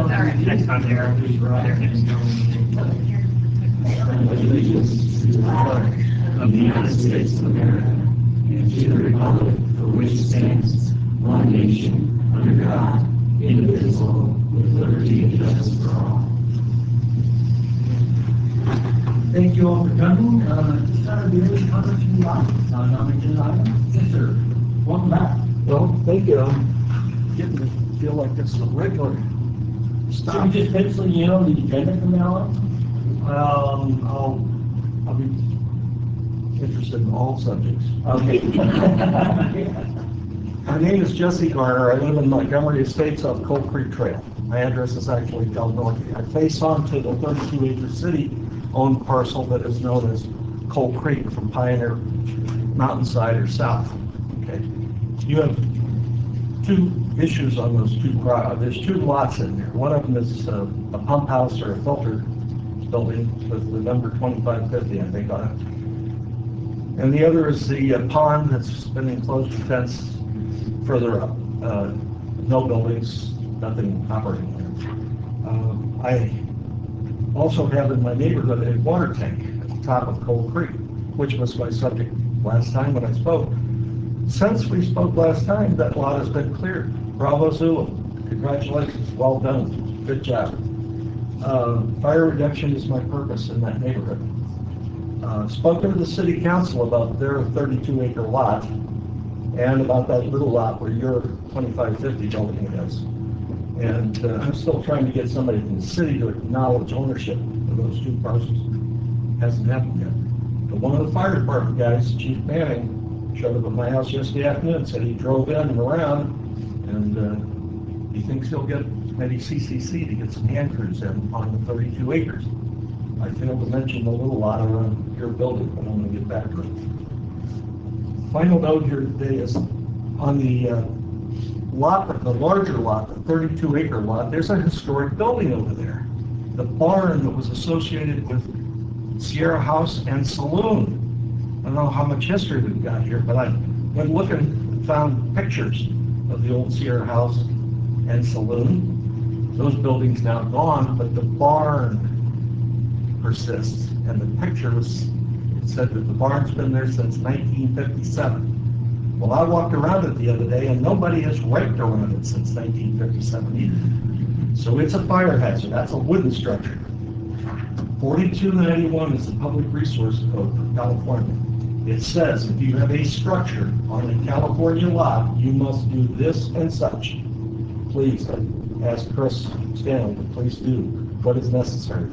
Next time there. Of the United States of America, and to the republic for which it stands, one nation, under God, indivisible, with liberty and justice for all. Thank you all for coming. This time, do you have any comments from the audience on agenda item? Yes, sir. Welcome back. Well, thank you. I'm getting to feel like this is a regular Should stop. we just pencil you on the agenda from now on? I'll be interested in all subjects. Okay. My name is Jesse Garner. I live in Montgomery Estates off Cold Creek Trail. My address is actually Del Norte. I face onto the 32-acre city-owned parcel that is known as Cold Creek from Pioneer Mountainside or south. Okay. You have two issues on those there's two lots in there. One of them is a pump house or a filter building with the number 2550, I think, on it. And the other is the pond that's been enclosed with fence further up. No buildings, nothing operating there. I also have in my neighborhood a water tank at the top of Cold Creek, which was my subject last time when I spoke. Since we spoke last time, that lot has been cleared. Bravo Zulu, congratulations, well done, good job. Fire reduction is my purpose in that neighborhood. Spoken to the city council about their 32-acre lot and about that little lot where your 2550 building is. And I'm still trying to get somebody from the city to acknowledge ownership of those two parcels. Hasn't happened yet. But one of the fire department guys, Chief Manning, showed up at my house yesterday afternoon, said he drove in and around, and he thinks he'll get maybe CCC to get some hand crews in on the 32 acres. I failed to mention the little lot around your building, but I'm going to get back to it. Final note here today is on the lot, the larger lot, the 32-acre lot, there's a historic building over there. The barn that was associated with Sierra House and Saloon. I don't know how much history we've got here, but I went looking and found pictures of the old Sierra House and Saloon. Those buildings now gone, but the barn persists. And the pictures, it said that the barn's been there since 1957. Well, I walked around it the other day, and nobody has raked around it since 1957 either. So it's a fire hazard. That's a wooden structure. 4291 is the Public Resource Code for California. It says if you have a structure on a California lot, you must do this and such. Please, ask Chris Stanley to please do what is necessary.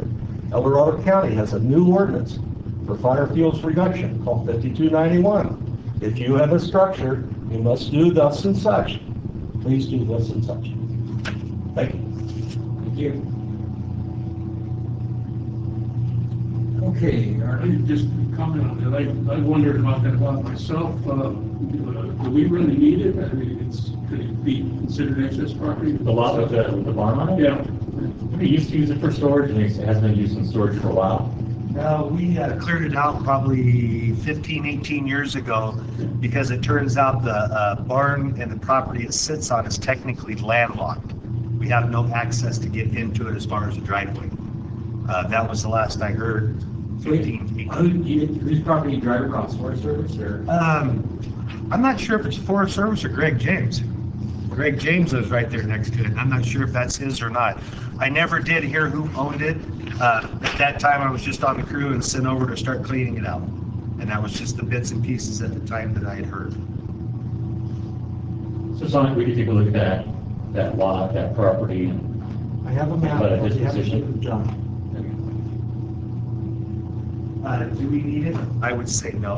El Dorado County has a new ordinance for fire fuels reduction called 5291. If you have a structure, you must do thus and such. Please do this and such. Thank you. Thank you. Okay, I could just comment on that. I wondered about that lot myself. Do we really need it? I mean, could it be considered excess property? The lot with the barn on it? Yeah. We used to use it for storage, and it hasn't been used in storage for a while. We cleared it out probably 15, 18 years ago because it turns out the barn and the property it sits on is technically landlocked. We have no access to get into it as far as the driveway. That was the last I heard. 15, 18. whose property you drive across, Forest Service or? I'm not sure if it's Forest Service or Greg James. Greg James lives right there next to it, and I'm not sure if that's his or not. I never did hear who owned it. At that time, I was just on the crew and sent over to start cleaning it out. And that was just the bits and pieces at the time that I had heard. So Sonic, we could take a look at that lot, that property. I have a map. But a I'll be happy to disposition. give it to John. Do we need it? I would say no.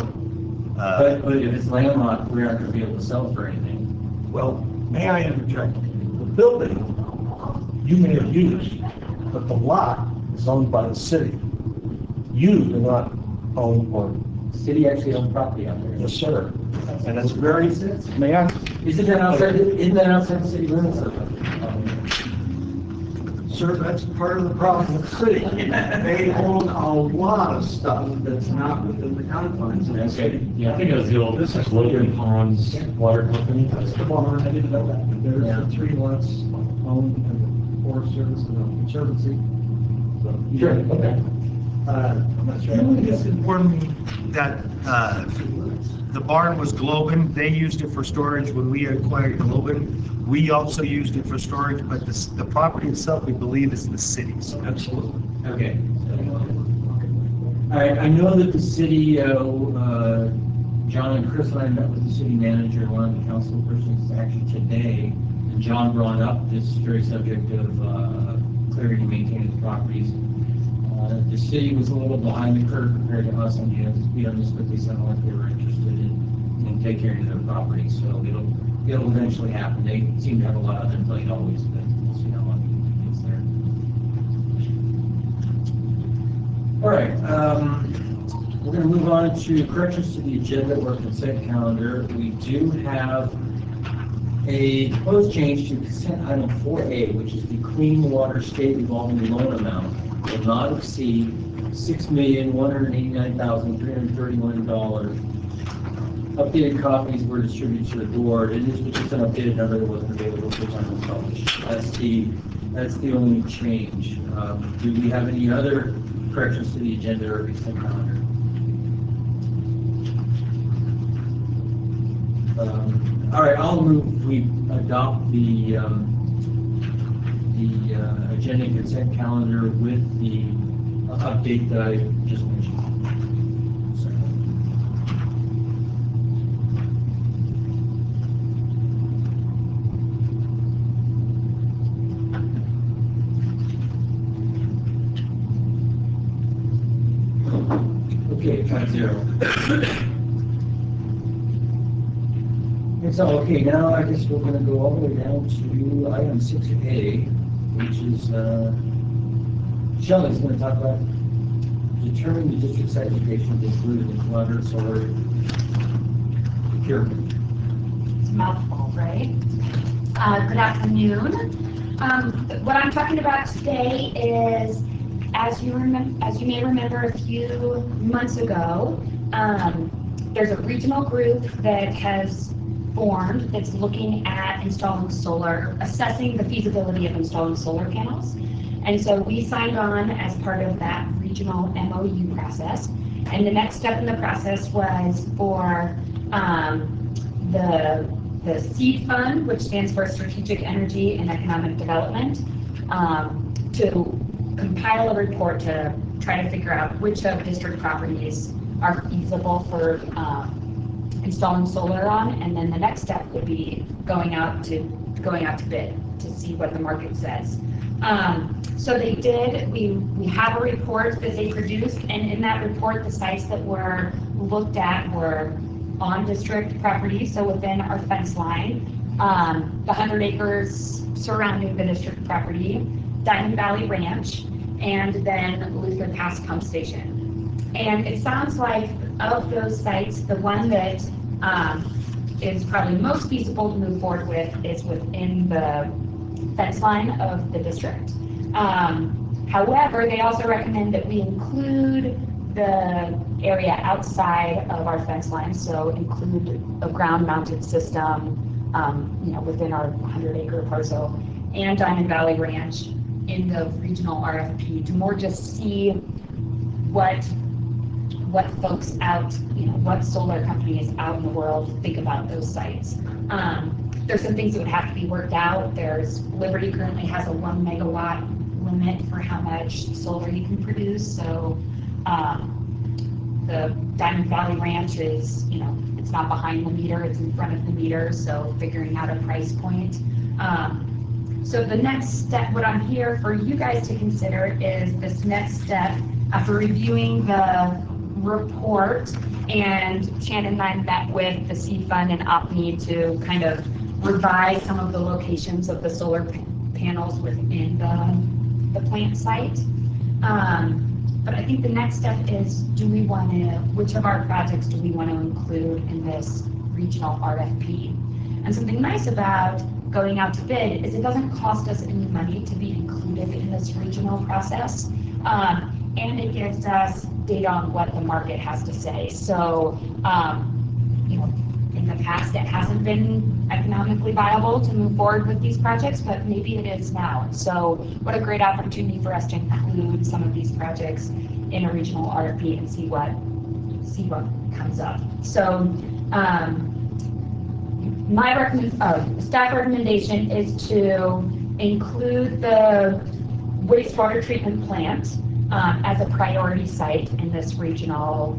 But if it's landlocked, we aren't going to be able to sell it for anything. Well, may I interject? The building you may have used, but the lot is owned by the city. You do not own or. The city actually owns property out there. Yes, sir. And it's very, may I? Isn't that outside the city limits? Sir, that's part of the problem with the city. They own a lot of stuff that's not within the confines of the city. Yeah, I think it was the old, this is Logan Ponds Water Company. That's the barn, I didn't know that. There's the 3 lots owned in the Forest Forest Service and the Conservancy. So, Sure, okay. I'm not sure. Can you just inform me that the barn was Globen, they used it for storage when we acquired Globen. We also used it for storage, but the property itself, we believe, is the city's. Absolutely. Okay. All right, I know that the city, John and Chris and I met with the city manager and one of the council persons actually today. And John brought up this very subject of clearing and maintaining the properties. The city was a little behind the curve compared to us on the speed on this, but they sounded like they were interested in taking care of their property. So it'll eventually happen. They seem to have a lot on their plate always, but we'll see how long it gets there. All right, we're going to move on to corrections to the agenda or consent calendar. We do have a proposed change to consent item 4A, which is the clean water state revolving loan amount will not exceed $6,189,331. Updated copies were distributed to the board, and this was just an updated number that wasn't available for time to publish. That's the only change. Do we have any other corrections to the agenda or consent calendar? All right, I'll move we adopt the agenda and consent calendar with the update that I just mentioned. Okay, 5-0. So, okay, now I guess we're going to go all the way down to item 6A, which is, Shelley's going to talk about determining the district's education to include in collaborative solar procurement. It's a mouthful, right? Good afternoon. What I'm talking about today is, as you may remember a few months ago, there's a regional group that has formed that's looking at installing solar, assessing the feasibility of installing solar panels. And so we signed on as part of that regional MOU process. And the next step in the process was for the SEED fund, which stands for Strategic Energy and Economic Development, to compile a report to try to figure out which of district properties are feasible for installing solar on, and then the next step would be going out to bid to see what the market says. So they did. We have a report that they produced, and in that report, the sites that were looked at were on district property, so within our fence line, the 100 acres surrounding the district property, Diamond Valley Ranch, and then Luther Pass Pump Station. And it sounds like of those sites, the one that is probably most feasible to move forward with is within the fence line of the district. However, they also recommend that we include the area outside of our fence line, so include a ground-mounted system, within our 100-acre parcel, and Diamond Valley Ranch in the regional RFP to more just see what folks out, what solar companies out in the world think about those sites. There's some things that would have to be worked out. Liberty currently has a 1 megawatt limit for how much solar you can produce. So the Diamond Valley Ranch is, it's not behind the meter, it's in front of the meter. So figuring out a price point. So the next step, what I'm here for you guys to consider is this next step after reviewing the report, and Shannon and I met with the Seed Fund and OPNI to kind of revise some of the locations of the solar panels within the plant site. But I think the next step is, which of our projects do we want to include in this regional RFP? And something nice about going out to bid is it doesn't cost us any money to be included in this regional process. And it gives us data on what the market has to say. So, in the past, it hasn't been economically viable to move forward with these projects, but maybe it is now. So what a great opportunity for us to include some of these projects in a regional RFP and see what comes up. So my staff recommendation is to include the wastewater treatment plant as a priority site in this regional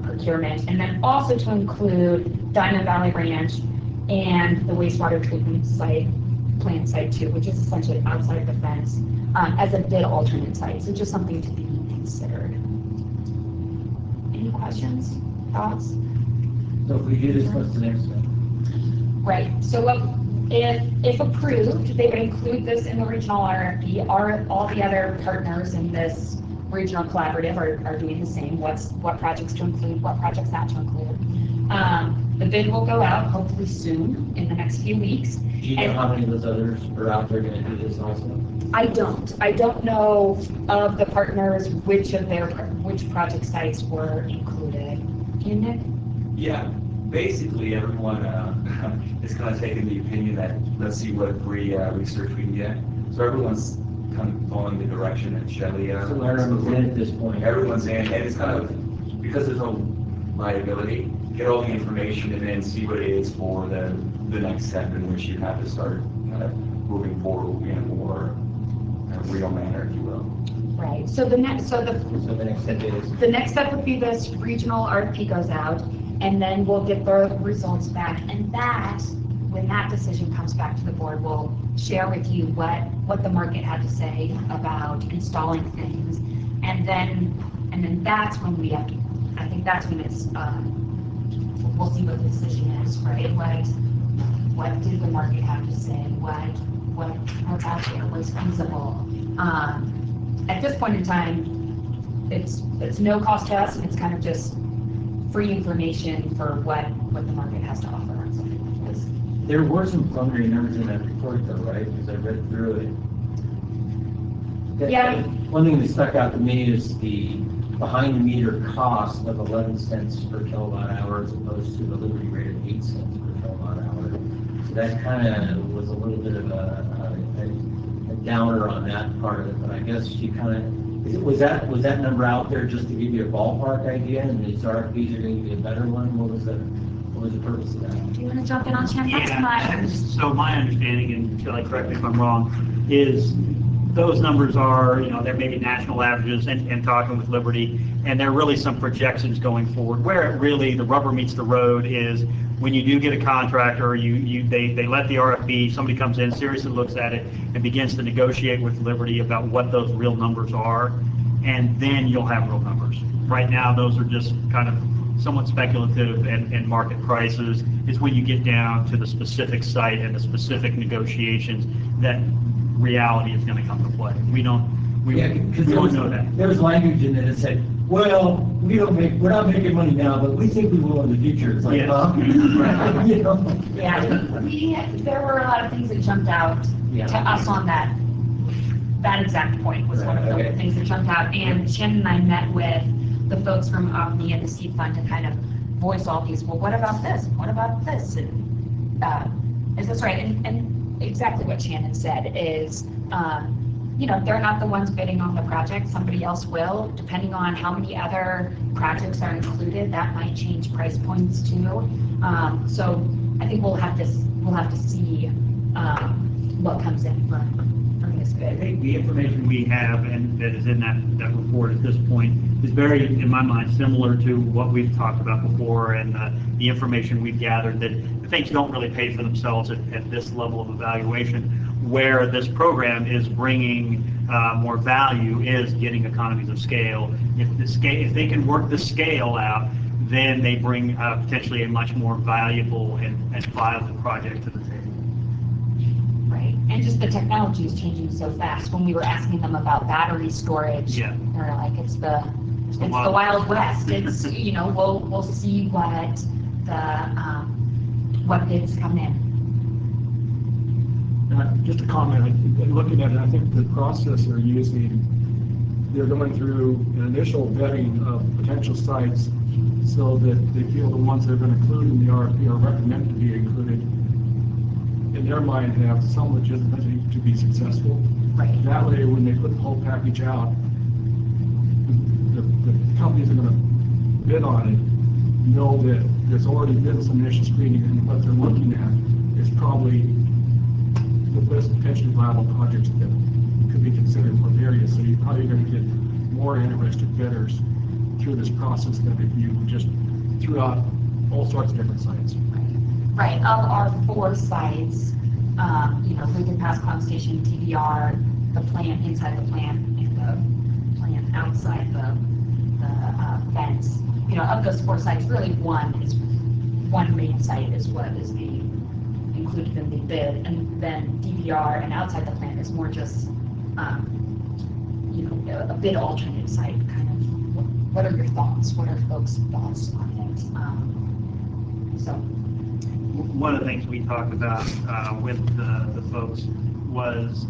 procurement, and then also to include Diamond Valley Ranch and the wastewater treatment plant site 2, which is essentially outside the fence, as a bid alternate site. So just something to be considered. Any questions, thoughts? So if we do this, what's the next step? Right, so if approved, they would include this in the regional RFP. All the other partners in this regional collaborative are doing the same. What projects to include, what projects not to include. The bid will go out hopefully soon, in the next few weeks. Do you know how many of those others are out there going to do this also? I don't know of the partners which project sites were included. Do you, Nick? Yeah, basically everyone is kind of taking the opinion that let's see what free research we can get. So everyone's kind of following the direction that Shelley. So everyone's in at this point. Everyone's in, and it's kind of, because there's no liability, get all the information and then see what it is for the next step in which you have to start kind of moving forward in a more real manner, if you will. Right. So the next step would be this regional RFP goes out, and then we'll get the results back, and when that decision comes back to the board, we'll share with you what the market had to say about installing things, and then that's when we have to. I think that's when it's. We'll see what the decision is, right? What did the market have to say? What's out there? What's feasible? At this point in time, it's no cost to us, and it's kind of just free information for what the market has to offer. There were some preliminary numbers in that report, though, right? Because I read through it. Yeah. One thing that stuck out to me is the behind-the-meter cost of 11 cents per kilowatt hour as opposed to the Liberty rate of 8 cents per kilowatt hour. So that kind of was a little bit of a downer on that part of it. But I guess you kind of was that number out there just to give you a ballpark idea, and these RFPs are going to be a better one? What was the purpose of that? Do you want to jump in on Shannon? Yeah. So my understanding, and Shelley, correct me if I'm wrong, is those numbers are, there may be national averages and talking with Liberty, and there are really some projections going forward. Where it really, the rubber meets the road is when you do get a contractor, they let the RFP, somebody comes in, seriously looks at it, and begins to negotiate with Liberty about what those real numbers are, and then you'll have real numbers. Right now, those are just kind of somewhat speculative and market prices. It's when you get down to the specific site and the specific negotiations that reality is going to come to play. We don't know that. There was language in it that said, well, we're not making money now, but we think we will in the future. It's like, Yes. Yeah, there were a lot of things that jumped out to us on that exact point was one of the things that jumped out. And Shannon and I met with the folks from OPNI and the Seed Fund to kind of voice all these, well, what about this? What about this? And is this right? And exactly what Shannon said is, they're not the ones bidding on the project. Somebody else will, depending on how many other projects are included. That might change price points too. So I think we'll have to see what comes in from this I bid. think the information we have and that is in that report at this point is very, in my mind, similar to what we've talked about before and the information we've gathered that things don't really pay for themselves at this level of evaluation. Where this program is bringing more value is getting economies of scale. If they can work the scale out, then they bring potentially a much more valuable and viable project to the table. Right, and just the technology is changing so fast. When we were asking them about battery storage, they're like, it's the Wild West. It's we'll see what bids come in. Just a comment, in looking at it, I think the process they're using, they're going through an initial vetting of potential sites so that they feel the ones they're going to include in the RFP are recommended to be included in their mind, have some legitimacy to be successful. Right. That way, when they put the whole package out, the companies are gonna bid on it, know that there's already been some initial screening, and what they're looking at is probably the best potentially viable projects that could be considered for the area. So you're probably gonna get more interested bidders through this process than if you just threw out all sorts of different sites. Right, of our 4 sites, Lincoln Pass Pump Station, TVR, the plant inside the plant, and the plant outside the fence. Of those 4 sites, really one main site is what is being included in the bid, and then DVR and outside the plant is more just, a bid alternate site, kind of. What are your thoughts? What are folks' thoughts on it? So. One of the things we talked about with the folks was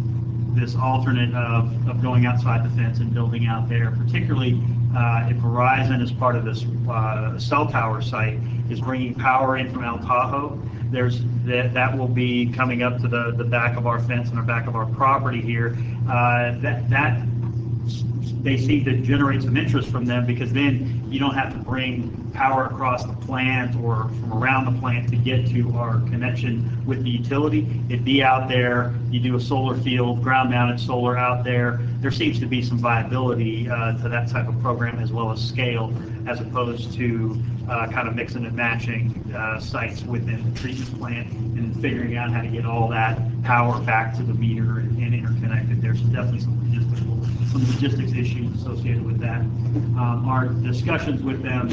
this alternate of going outside the fence and building out there, particularly if Verizon, as part of this cell tower site, is bringing power in from Tahoe. That will be coming up to the back of our fence and the back of our property here. That they seem to generate some interest from them, because then you don't have to bring power across the plant or from around the plant to get to our connection with the utility. It'd be out there, you do a solar field, ground-mounted solar out there. There seems to be some viability to that type of program, as well as scale, as opposed to kind of mixing and matching sites within the treatment plant and figuring out how to get all that power back to the meter and interconnected. There's definitely some logistics issues associated with that. Our discussions with them,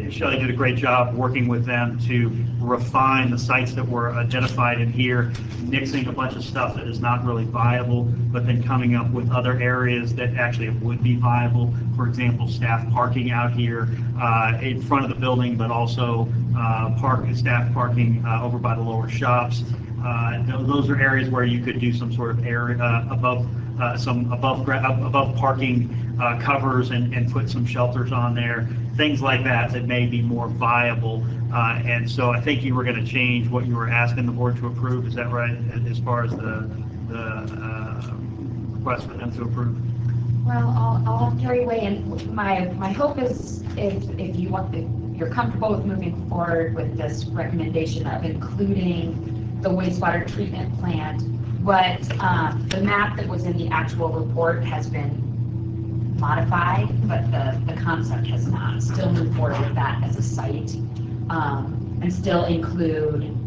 Shelley did a great job working with them to refine the sites that were identified in here, mixing a bunch of stuff that is not really viable, but then coming up with other areas that actually would be viable. For example, staff parking out here in front of the building, but also staff parking over by the lower shops. Those are areas where you could do some sort of area above parking covers and put some shelters on there, things like that may be more viable. And so I think you were going to change what you were asking the board to approve. Is that right, as far as the request for them to approve? Well, I'll have Terry weigh in. My hope is if you're comfortable with moving forward with this recommendation of including the wastewater treatment plant, but the map that was in the actual report has been modified, but the concept has not. Still move forward with that as a site, and still include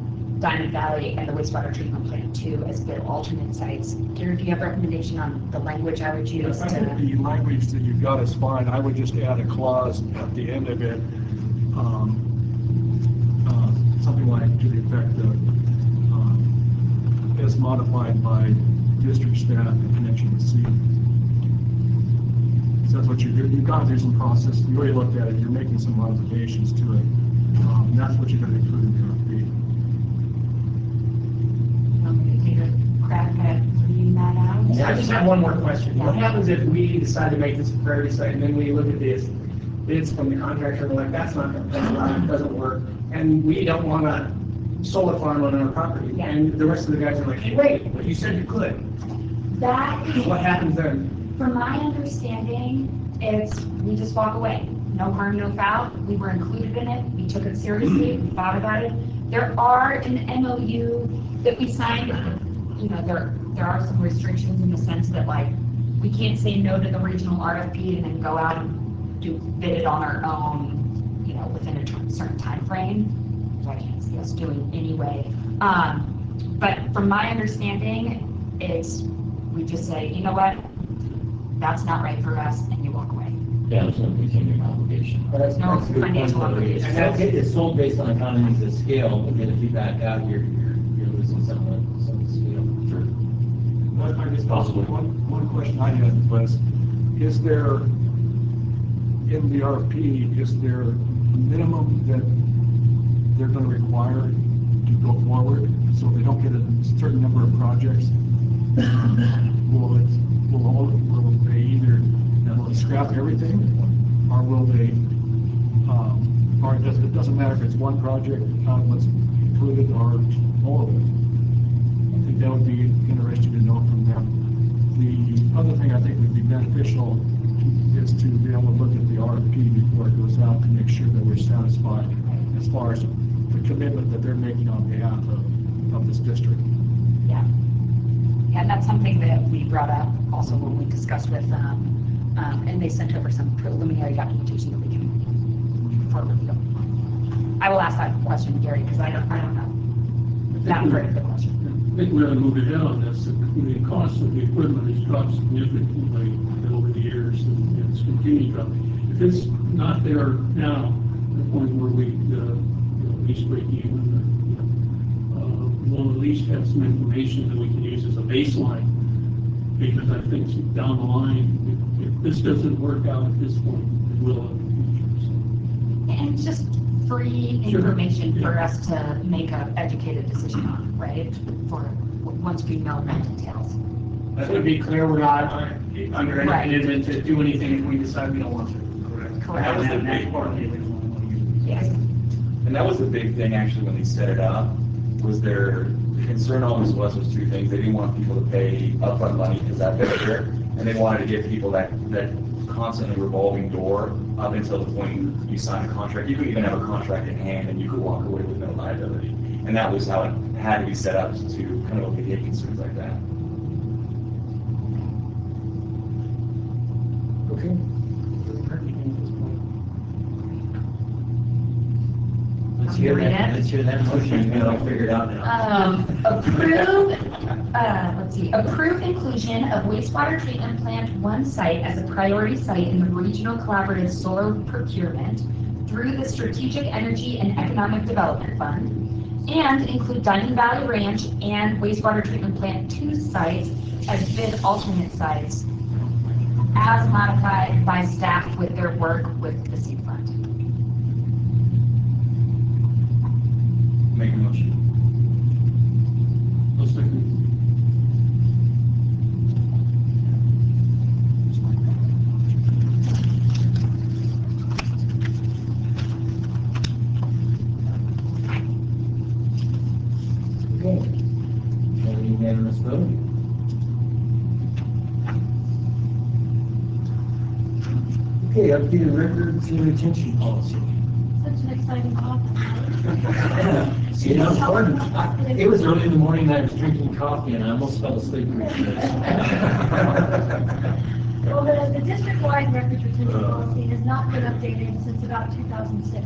Diamond Valley and the wastewater treatment plant too as bid alternate sites. Gary, do you have a recommendation on the language I would use? I think the language that you've got is fine. I would just add a clause at the end of it, something like to the effect of as modified by district staff in connection with C. So that's what you've gone through some process. You already looked at it. You're making some modifications to it. And that's what you're going to include in the RFP. I'm going to take a crack at reading that out. I just have one more question. What happens if we decide to make this a priority site, and then we look at this bids from the contractor, and we're like, that's not going to, doesn't work, and we don't want a solar farm on our property, Yeah. and the rest of the guys are like, hey, wait, but you said you could. That is, What happens then? from my understanding, we just walk away. No harm, no foul. We were included in it. We took it seriously. We thought about it. There are an MOU that we signed. There are some restrictions in the sense that, like, we can't say no to the regional RFP and then go out and bid it on our own, within a certain time frame, which I can't see us doing anyway. But from my understanding, we just say, you know what, that's not right for us, and you walk away. Yeah, there's no continuing obligation. There's no financial obligation. And that's it's sold based on economies of scale, but then if you back out, you're losing some of the scale. Sure. I guess Possibly. one question I had was, is there, in the RFP, is there a minimum that they're going to require to go forward, so they don't get a certain number of projects? Will they either scrap everything, or will they, or it doesn't matter if it's one project, what's included, or all of it? think that would be interesting to know from them. The other thing I think would be beneficial is to be able to look at the RFP before it goes out to make sure that we're satisfied as far as the commitment that they're making on behalf of this district. Yeah. Yeah, and that's something that we brought up also when we discussed with them, and they sent over some preliminary documentation that we can forward review. I will ask that question, Gary, because I don't know. Not very good question. I think we ought to move ahead on this. The cost of the equipment has dropped significantly over the years, and it's continued to drop. If it's not there now, the point where we at least break even, we'll at least have some information that we can use as a baseline, because I think down the line, if this doesn't work out at this point, it will in the future. And just free information for us to make an educated decision on, right? For once we know the details. That would be clear, we're not under any Right. commitment to do anything if we decide we don't want to. Correct. That was the And that's big part of the original. Yes. And that was the big thing, actually, when they set it up, was their concern always was two things. They didn't want people to pay upfront money because that better, and they wanted to give people that constantly revolving door up until the point you sign a contract. You could even have a contract in hand and you could walk away with no liability. And that was how it had to be set up to kind of alleviate concerns like that. Okay. Let's hear that, let's hear that motion, you know, figure it out now. Approve inclusion of wastewater treatment plant 1 site as a priority site in the regional collaborative solar procurement through the Strategic Energy and Economic Development Fund, and include Diamond Valley Ranch and wastewater treatment plant 2 sites as bid alternate sites as modified by staff with their work with the seed fund. Make a motion. I'll second. Okay. Have a unanimous vote? Okay, updated records and retention policy. Such an exciting topic. You know, Gordon, it was early in the morning and I was drinking coffee and I almost fell asleep. Well, the district-wide records retention policy has not been updated since about 2006.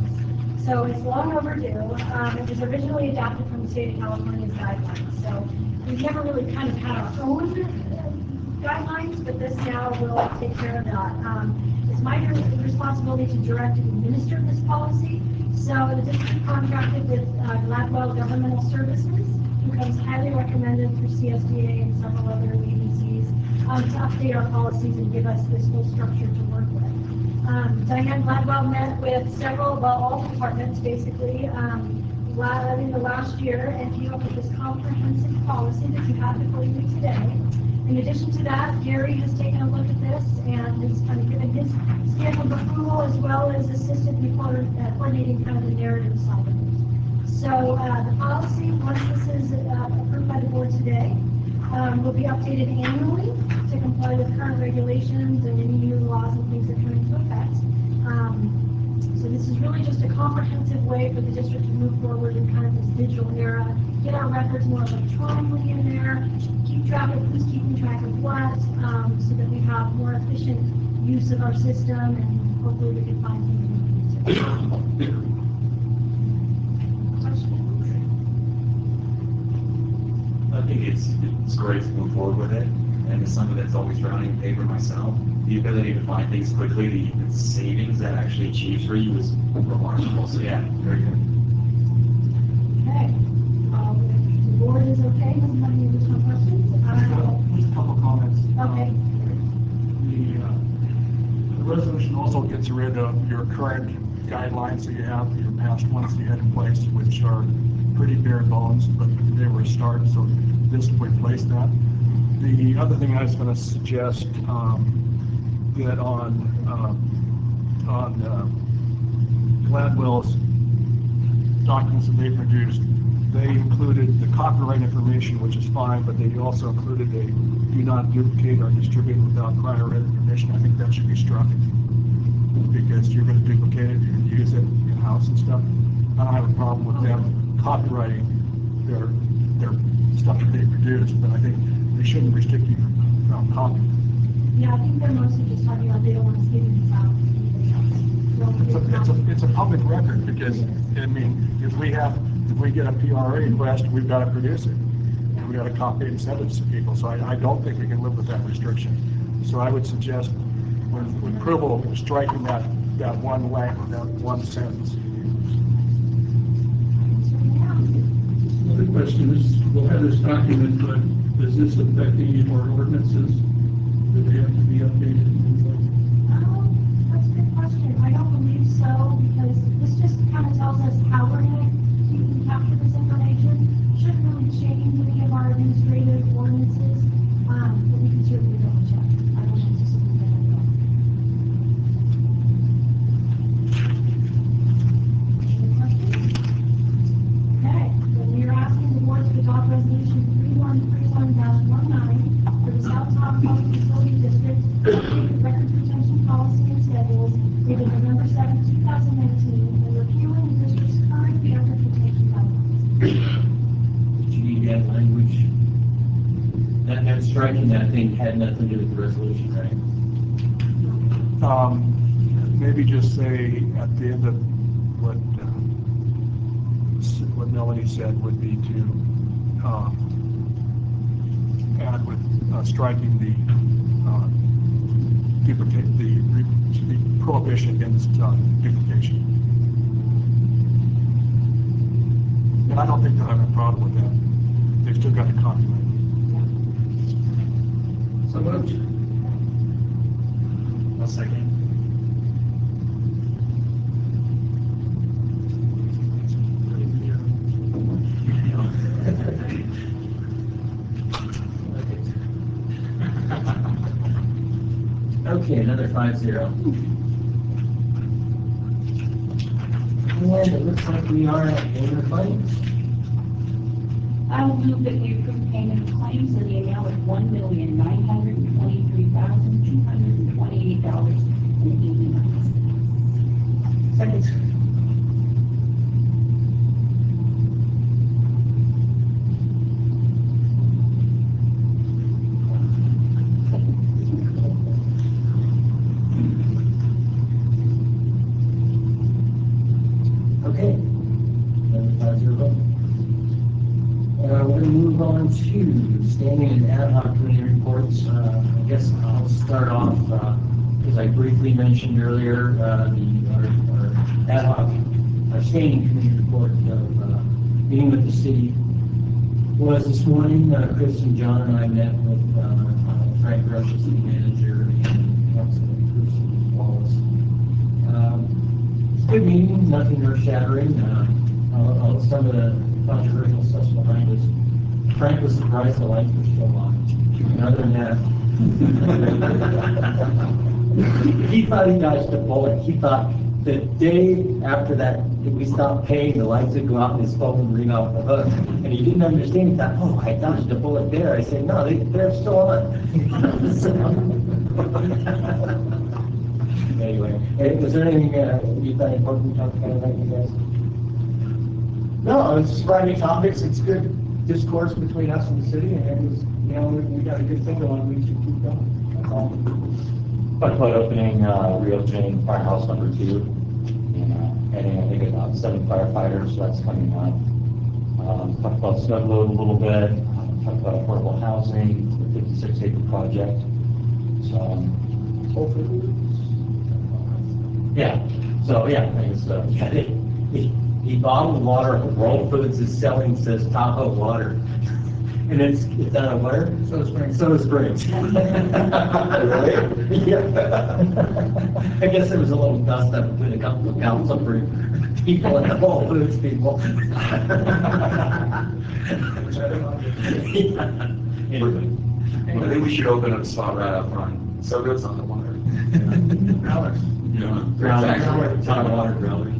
So it's long overdue. It was originally adopted from the state of California's guidelines. So we've never really kind of had our own guidelines, but this now will take care of that. It's my responsibility to direct and administer this policy. So the district contracted with Gladwell Governmental Services, who comes highly recommended through CSDA and several other agencies, to update our policies and give us this full structure to work with. Diane Gladwell met with all departments basically, in the last year and came up with this comprehensive policy that you have before you today. In addition to that, Gary has taken a look at this and has kind of given his stamp of approval as well as assisted in coordinating kind of the narrative side of it. So the policy, once this is approved by the board today, will be updated annually to comply with current regulations and any new laws and things that come into effect. So this is really just a comprehensive way for the district to move forward in kind of this digital era, get our records more electronically in there, keep track of who's keeping track of what, so that we have more efficient use of our system, and hopefully we can find things in the future. I think it's great to move forward with it, and as somebody that's always drowning in paper myself, the ability to find things quickly, the savings that actually achieves for you is remarkable. So yeah, very good. Okay. The board is okay, doesn't have any additional questions? Just a couple comments. Okay. The resolution also gets rid of your current guidelines that you have, your past ones that you had in place, which are pretty bare bones, but they were a start, so this will replace that. The other thing I was going to suggest, that on Gladwell's documents that they produced, they included the copyright information, which is fine, but they also included a do not duplicate or distribute without prior written permission. I think that should be struck, because you're going to duplicate it, you're going to use it in-house and stuff. I don't have a problem with them copyrighting their stuff that they produce, but I think they shouldn't restrict you from copying. Yeah, I think they're mostly just talking about they don't want to see these out. It's a public record, because, I mean, if we get a PRA request, we've got to produce it. We've got to copy it and send it to people, so I don't think we can live with that restriction. So I would suggest, when approval, striking that one sentence. Another question is, we'll have this document, but does this affect any of our ordinances? Do they have to be updated? That's a good question. I don't believe so, because this just kind of tells us how we're going to capture this information. Shouldn't really change any of our administrative ordinances, but we can certainly double check. I don't anticipate that at all. Any questions? Okay, then we are asking the board to adopt resolution 3131-19 for the South Tahoe Public Utility District, updated record retention policy and schedules dated November 7, 2019, and repealing the district's current record retention guidelines. Did you need that language? That striking that thing had nothing to do with the resolution, right? Maybe just say at the end of what Melanie said would be to add with striking the duplicate, the prohibition against duplication. And I don't think they'll have a problem with that. They've still got to copyright. So moved. I'll second. Okay, another 5-0. And it looks like we are at payment of claims. I will move that we approve payment of claims in the amount of $1,923,228.89. Second. Okay, another 5-0 vote. We're going to move on to standing and ad hoc committee reports. I guess I'll start off, as I briefly mentioned earlier, our ad hoc, our standing committee report of meeting with the city was this morning. Chris and John and I met with Frank Rush, the city manager, and Councilman Bruce Wallace. It's a good meeting, nothing earth-shattering. Some of the controversial stuff behind us. Frank was surprised the lights were still on. And other than that, he thought he dodged a bullet. He thought the day after that we stopped paying, the lights would go out and his phone would ring off the hook. And he didn't understand. He thought, oh, I dodged a bullet there. I said, no, they're still on. Anyway, was there anything you thought important to talk about, you guys? No, it's Friday topics. It's good discourse between us and the city, and it was, we got a good thing going. We should keep going. That's all. Talked about reopening firehouse number 2, and adding, I think, about 7 firefighters, so that's coming up. Talked about snow load a little bit, talked about affordable housing, the 56-acre project. So, yeah, so yeah, I guess, He bottled water at Roll Foods is selling, says Tahoe water. And it's out of where? Soda Springs. Soda Springs. Really? Yeah. I guess there was a little dust up between a couple of council people and the Roll Foods people. Anyway. I think we should open up a spot right up front. So goes on the water. Alex. Tahoe water growlers.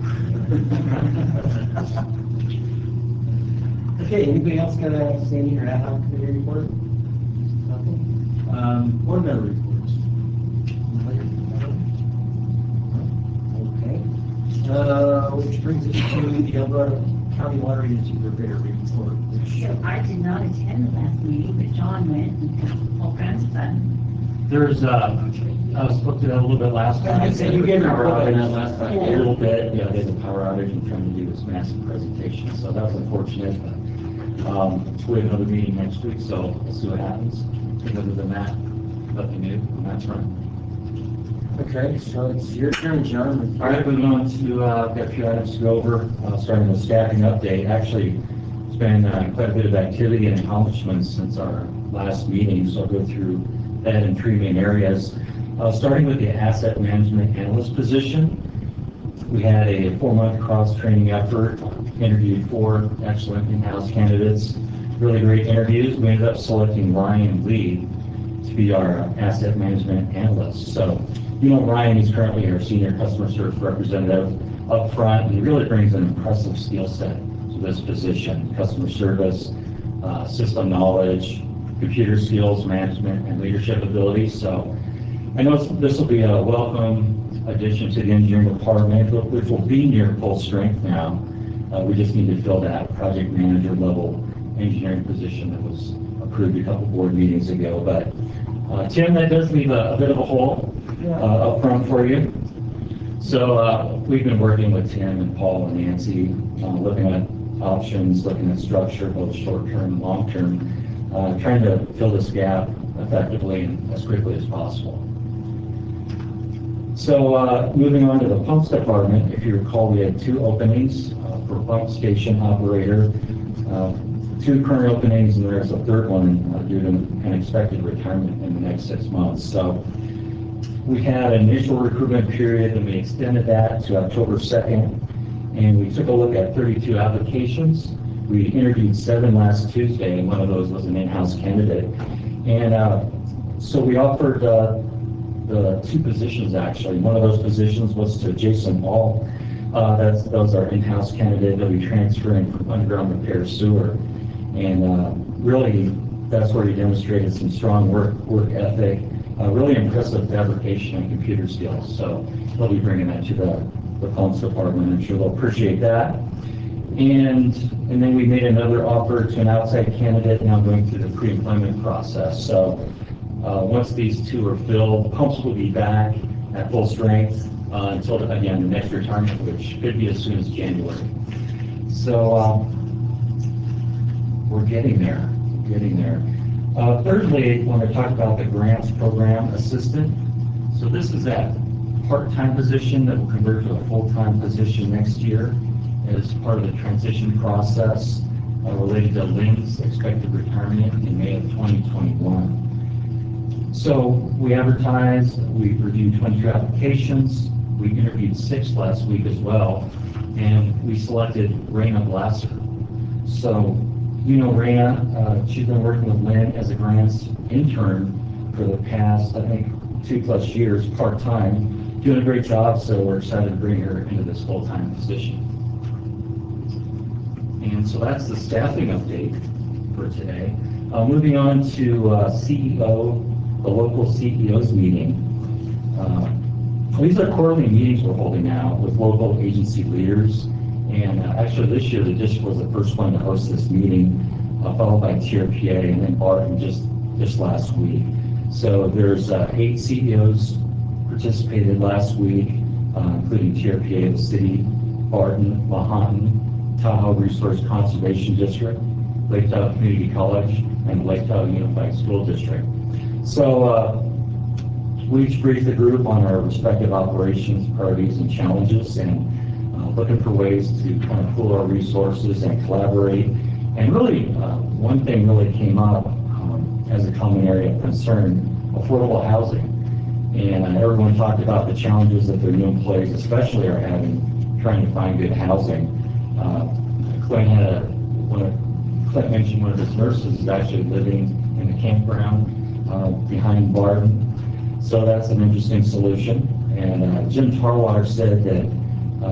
Okay, anybody else got a standing or ad hoc committee report? Nothing? Board member reports? Okay. Which brings us to the Eldorado County Water Agency Purveyor report. So I did not attend the last meeting, but John went and had all kinds of fun. There's, I was looked at it a little bit last time. I said you gave me a Power report on outage. that last time. A little bit, yeah, there's a power outage and trying to do this massive presentation, so that was unfortunate. But, we have another meeting next week, so we'll see what happens. And other than that, nothing new on that front. Okay, so it's your turn, John. All right, moving on to, I've got a few items to go over, starting with staffing update. Actually, it's been quite a bit of activity and accomplishments since our last meeting, so I'll go through that in three main areas. Starting with the asset management analyst position, we had a 4-month cross-training effort, interviewed 4 excellent in-house candidates, really great interviews. We ended up selecting Ryan Lee to be our asset management analyst. So, you know Ryan, he's currently our senior customer service representative up front, and he really brings an impressive skill set to this position: customer service, system knowledge, computer skills, management, and leadership abilities. So I know this will be a welcome addition to the engineering department, which will be near full strength now. We just need to fill that project manager level engineering position that was approved a couple board meetings ago. But Tim, that does leave a bit of a hole up front for you. So we've been working with Tim and Paul and Nancy, looking at options, looking at structure, both short-term and long-term, trying to fill this gap effectively and as quickly as possible. So moving on to the pumps department, if you recall, we had 2 openings for pump station operator, 2 current openings, and there's a 3rd one due to an expected retirement in the next 6 months. So we had an initial recruitment period, and we extended that to October 2nd, and we took a look at 32 applications. We interviewed 7 last Tuesday, and one of those was an in-house candidate. And so we offered the 2 positions, actually. One of those positions was to Jason Hall. That was our in-house candidate that we transferred from underground repair sewer. And really, that's where he demonstrated some strong work ethic, really impressive fabrication and computer skills. So he'll be bringing that to the pumps department. I'm sure they'll appreciate that. And then we made another offer to an outside candidate, now going through the pre-employment process. So once these 2 are filled, pumps will be back at full strength until, again, the next retirement, which could be as soon as January. So we're getting there, thirdly, I want to talk about the grants program assistant. So this is that part-time position that will convert to a full-time position next year as part of the transition process related to Lynn's expected retirement in May of 2021. So we advertised, we reviewed 22 applications, we interviewed 6 last week as well, and we selected Raina Glasser. So, you know Raina, she's been working with Lynn as a grants intern for the past, I think, 2+ years, part-time, doing a great job, so we're excited to bring her into this full-time position. And so that's the staffing update for today. Moving on to the local CEOs meeting. These are quarterly meetings we're holding now with local agency leaders. And actually this year, the district was the first one to host this meeting, followed by TRPA and then Barton just last week. So there's 8 CEOs participated last week, including TRPA, the city, Barton, Lahontan, Tahoe Resource Conservation District, Lake Tahoe Community College, and Lake Tahoe Unified School District. So we each briefed the group on our respective operations, priorities, and challenges, and looking for ways to kind of pool our resources and collaborate. And really, one thing really came up as a common area of concern: affordable housing. And everyone talked about the challenges that their new employees especially are having trying to find good housing. Clint mentioned one of his nurses is actually living in the campground behind Barton. So that's an interesting solution. And Jim Tarwater said that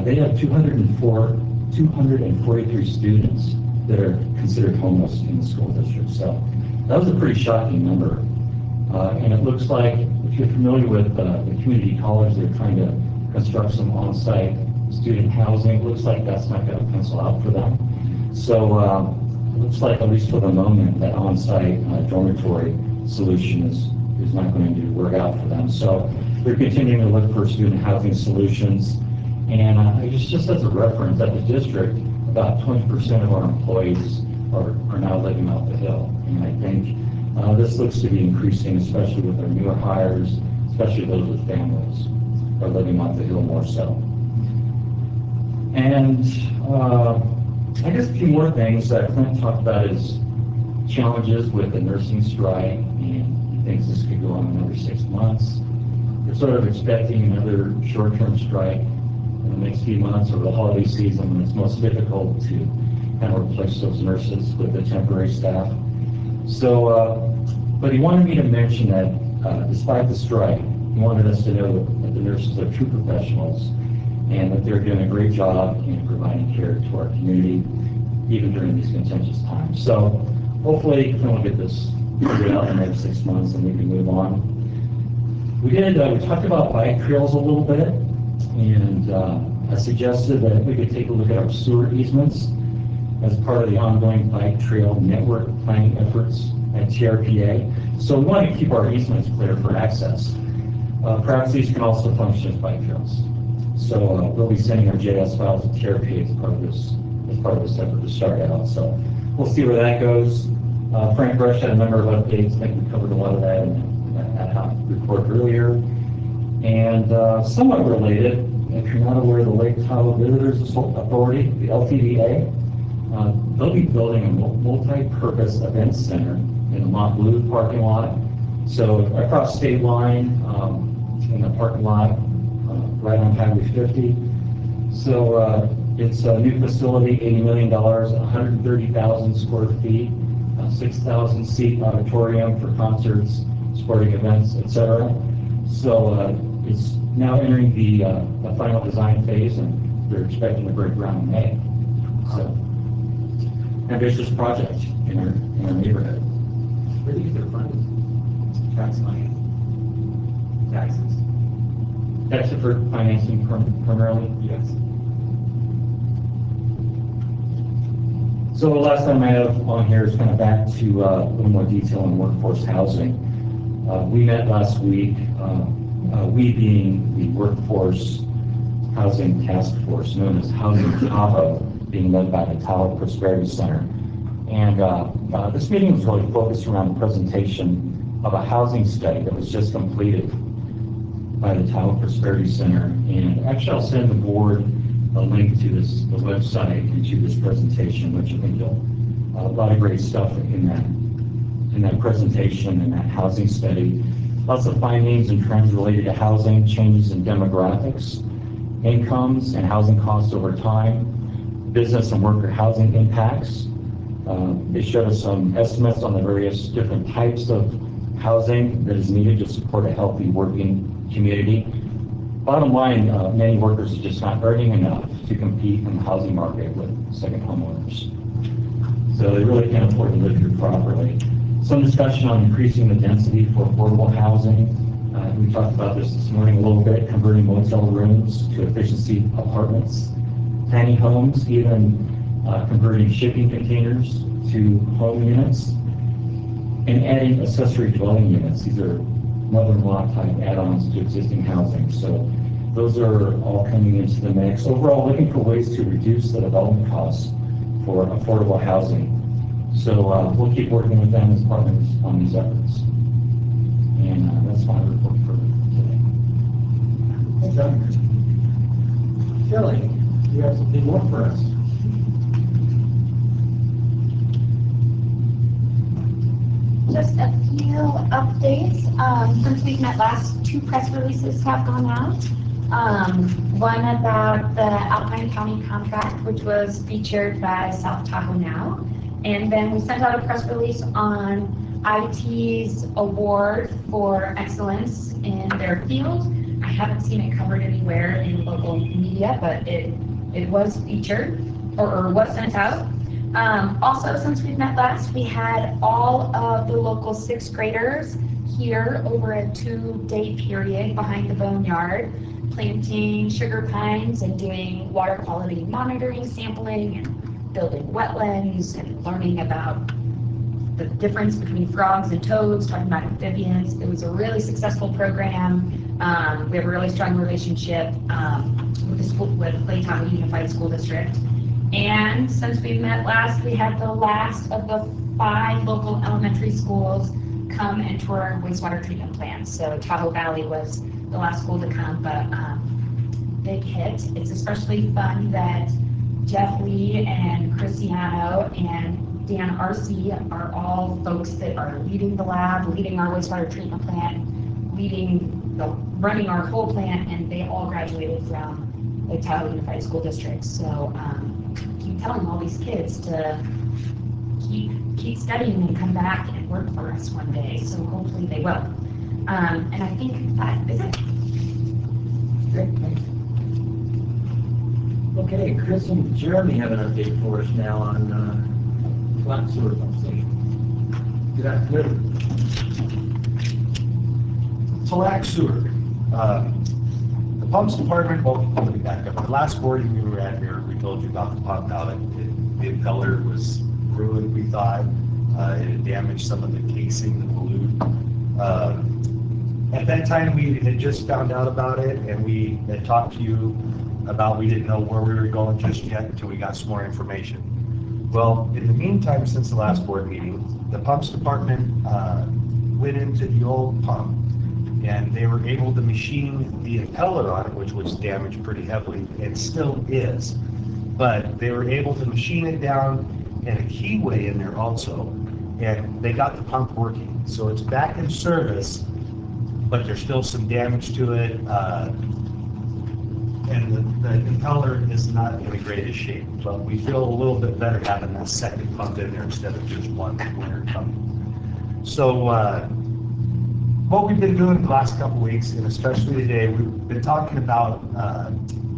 they have 243 students that are considered homeless in the school district. So that was a pretty shocking number. And it looks like, if you're familiar with the community college, they're trying to construct some on-site student housing. It looks like that's not going to pencil out for them. So it looks like, at least for the moment, that on-site dormitory solution is not going to work out for them. So they're continuing to look for student housing solutions. And just as a reference, at the district, about 20% of our employees are now living off the hill. And I think this looks to be increasing, especially with our newer hires, especially those with families, are living off the hill more so. And I guess a few more things that Clint talked about is challenges with the nursing strike, and he thinks this could go on another 6 months. We're sort of expecting another short-term strike in the next few months over the holiday season, when it's most difficult to kind of replace those nurses with the temporary staff. So, but he wanted me to mention that despite the strike, he wanted us to know that the nurses are true professionals and that they're doing a great job in providing care to our community, even during these contentious times. So hopefully we'll get this figured out in the next 6 months and we can move on. We talked about bike trails a little bit, and I suggested that we could take a look at our sewer easements as part of the ongoing bike trail network planning efforts at TRPA. So we want to keep our easements clear for access. Perhaps these can also function as bike trails. So we'll be sending our JS files to TRPA as part of this effort to start out. So we'll see where that goes. Frank Rush had a number of updates. I think we covered a lot of that in that AD-HOC report earlier. And somewhat related, if you're not aware of the Lake Tahoe Visitors Authority, the LTVA, they'll be building a multi-purpose event center in the Mont Bleu parking lot. So across state line, in the parking lot, right on Highway 50. So it's a new facility, $80 million, 130,000 square feet, 6,000 seat auditorium for concerts, sporting events, etc. So it's now entering the final design phase, and they're expecting to break ground in May. So ambitious project in our neighborhood. Where do you get their funding? Tax money? Taxes? Tax deferred financing primarily? Yes. So the last time I have on here is kind of back to a little more detail on workforce housing. We met last week, we being the Workforce Housing Task Force, known as Housing Tahoe, being led by the Tahoe Prosperity Center. And this meeting was really focused around the presentation of a housing study that was just completed by the Tahoe Prosperity Center. And actually, I'll send the board a link to the website and to this presentation, which I think you'll a lot of great stuff in that presentation and that housing study. Lots of findings and trends related to housing, changes in demographics, incomes, and housing costs over time, business and worker housing impacts. They showed us some estimates on the various different types of housing that is needed to support a healthy working community. Bottom line, many workers are just not earning enough to compete in the housing market with second homeowners. So they really can't afford to live here properly. Some discussion on increasing the density for affordable housing. We talked about this morning a little bit, converting motel rooms to efficiency apartments, tiny homes, even converting shipping containers to home units, and adding accessory dwelling units. These are mother-in-law type add-ons to existing housing. So those are all coming into the mix. Overall, looking for ways to reduce the development costs for affordable housing. So we'll keep working with them as partners on these efforts. And that's my report for today. Thanks, John. Shirley, you have something more for us? Just a few updates. Since we met last, 2 press releases have gone out. One about the Alpine County contract, which was featured by South Tahoe Now. And then we sent out a press release on IT's award for excellence in their field. I haven't seen it covered anywhere in local media, but it was featured or was sent out. Also, since we've met last, we had all of the local sixth graders here over a 2-day period behind the boneyard, planting sugar pines and doing water quality monitoring, sampling, and building wetlands, and learning about the difference between frogs and toads, talking about amphibians. It was a really successful program. We have a really strong relationship with the school, with Lake Tahoe Unified School District. And since we met last, we had the last of the 5 local elementary schools come and tour our wastewater treatment plant. So Tahoe Valley was the last school to come, but big hit. It's especially fun that Jeff Lee and Cristiano and Dan Arce are all folks that are leading the lab, leading our wastewater treatment plant, running our whole plant, and they all graduated from the Tahoe Unified School District. So keep telling all these kids to keep studying and come back and work for us one day. So hopefully they will. And I think that is it. Great, thanks. Okay, Chris and Jeremy have an update for us now on flat sewer pump station. Good afternoon. Flat sewer. The pumps department, well, let me back up. The last boarding we were at here, we told you about the pump, how the impeller was ruined, we thought. It had damaged some of the casing, the balloon. At that time, we had just found out about it, and we had talked to you about we didn't know where we were going just yet until we got some more information. Well, in the meantime, since the last board meeting, the pumps department went into the old pump, and they were able to machine the impeller on it, which was damaged pretty heavily, and still is. But they were able to machine it down and a keyway in there also, and they got the pump working. So it's back in service, but there's still some damage to it, and the impeller is not in the greatest shape. But we feel a little bit better having that second pump in there instead of just one winter pump. So what we've been doing the last couple weeks, and especially today, we've been talking about